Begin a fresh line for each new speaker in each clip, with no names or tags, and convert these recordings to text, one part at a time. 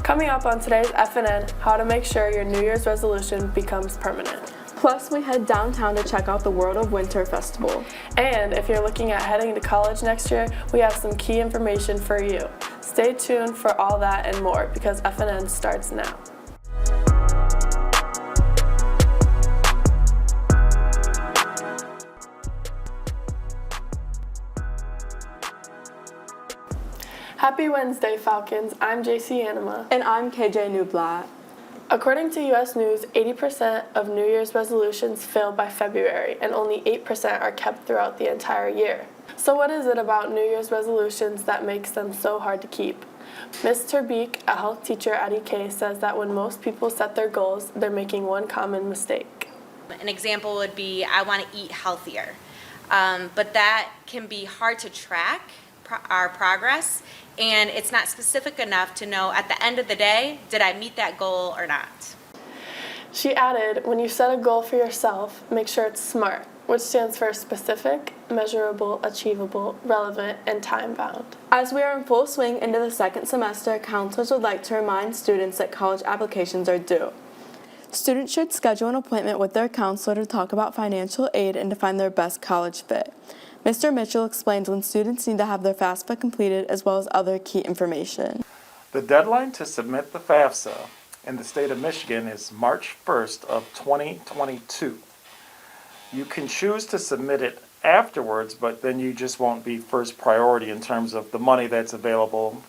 Coming up on today's FNN, how to make sure your New Year's resolution becomes permanent.
Plus, we head downtown to check out the World of Winter Festival.
And if you're looking at heading to college next year, we have some key information for you. Stay tuned for all that and more because FNN starts now. Happy Wednesday, Falcons. I'm JC Anima.
And I'm KJ Newblatt.
According to U.S. News, 80% of New Year's resolutions fail by February, and only 8% are kept throughout the entire year. So what is it about New Year's resolutions that makes them so hard to keep? Ms. Terbeek, a health teacher at EK, says that when most people set their goals, they're making one common mistake.
An example would be, I want to eat healthier. But that can be hard to track our progress, and it's not specific enough to know at the end of the day, did I meet that goal or not?
She added, when you set a goal for yourself, make sure it's SMART, which stands for specific, measurable, achievable, relevant, and time-bound.
As we are in full swing into the second semester, counselors would like to remind students that college applications are due. Students should schedule an appointment with their counselor to talk about financial aid and to find their best college fit. Mr. Mitchell explains when students need to have their FAFSA completed as well as other key information.
The deadline to submit the FAFSA in the state of Michigan is March 1st of 2022. You can choose to submit it afterwards, but then you just won't be first priority in terms of the money that's available.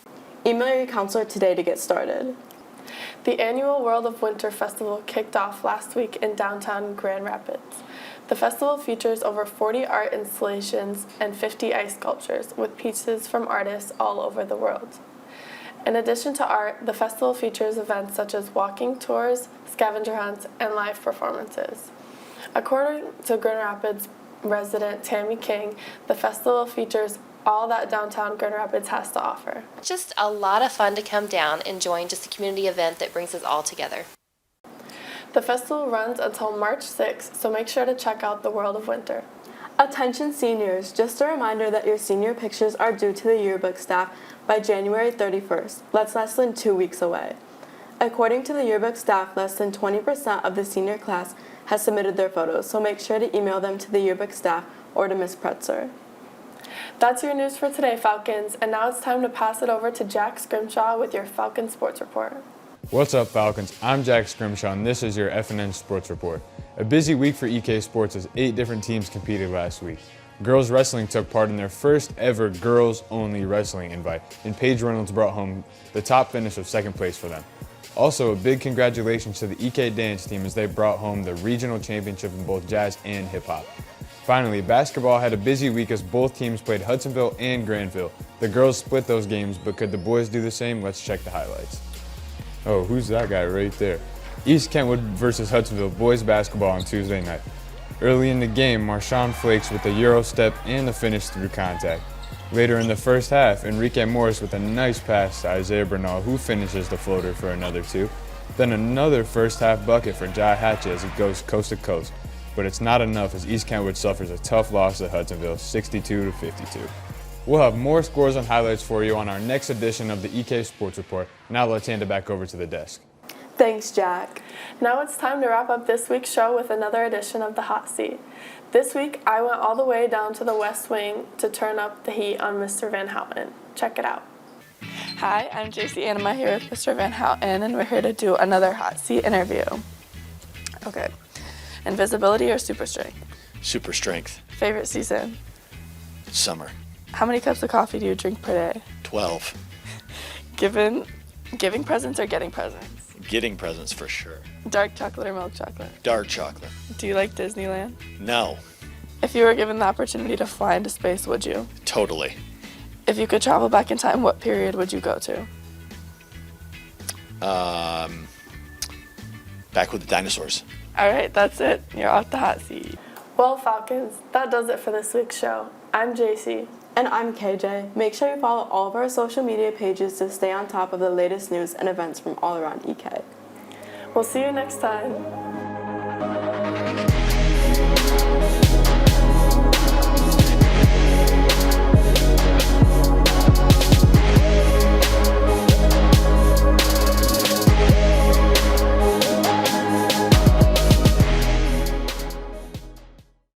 Email your counselor today to get started.
The annual World of Winter Festival kicked off last week in downtown Grand Rapids. The festival features over 40 art installations and 50 ice sculptures with pieces from artists all over the world. In addition to art, the festival features events such as walking tours, scavenger hunts, and live performances. According to Grand Rapids resident Tammy King, the festival features all that downtown Grand Rapids has to offer.
Just a lot of fun to come down and join just a community event that brings us all together.
The festival runs until March 6th, so make sure to check out the World of Winter.
Attention seniors, just a reminder that your senior pictures are due to the yearbook staff by January 31st. That's less than 2 weeks away. According to the yearbook staff, less than 20% of the senior class has submitted their photos, so make sure to email them to the yearbook staff or to Ms. Pretzer.
That's your news for today, Falcons, and now it's time to pass it over to Jack Scrimshaw with your Falcon Sports Report.
What's up, Falcons? I'm Jack Scrimshaw, and this is your FNN Sports Report. A busy week for EK Sports as 8 different teams competed last week. Girls wrestling took part in their first ever girls-only wrestling invite, and Paige Reynolds brought home the top finish of 2nd place for them. Also, a big congratulations to the EK dance team as they brought home the regional championship in both jazz and hip-hop. Finally, basketball had a busy week as both teams played Hudsonville and Granville. The girls split those games, but could the boys do the same? Let's check the highlights. Oh, who's that guy right there? East Kentwood versus Hudsonville boys basketball on Tuesday night. Early in the game, Marshawn Flakes with a Euro step and the finish through contact. Later in the first half, Enrique Morris with a nice pass to Isaiah Bernal, who finishes the floater for another 2. Then another first half bucket for Jai Hatchett as it goes coast to coast. But it's not enough as East Kentwood suffers a tough loss to Hudsonville, 62-52. We'll have more scores and highlights for you on our next edition of the EK Sports Report. Now let's hand it back over to the desk.
Thanks, Jack.
Now it's time to wrap up this week's show with another edition of the Hot Seat. This week, I went all the way down to the West Wing to turn up the heat on Mr. Van Houten. Check it out. Hi, I'm JC Anima here with Mr. Van Houten, and we're here to do another Hot Seat interview. Okay. Invisibility or super strength?
Super strength.
Favorite season?
Summer.
How many cups of coffee do you drink per day?
12.
Giving presents or getting presents?
Getting presents for sure.
Dark chocolate or milk chocolate?
Dark chocolate.
Do you like Disneyland?
No.
If you were given the opportunity to fly into space, would you?
Totally.
If you could travel back in time, what period would you go to?
Back with the dinosaurs.
All right, that's it. You're off the hot seat. Well, Falcons, that does it for this week's show. I'm JC.
And I'm KJ. Make sure you follow all of our social media pages to stay on top of the latest news and events from all around EK.
We'll see you next time.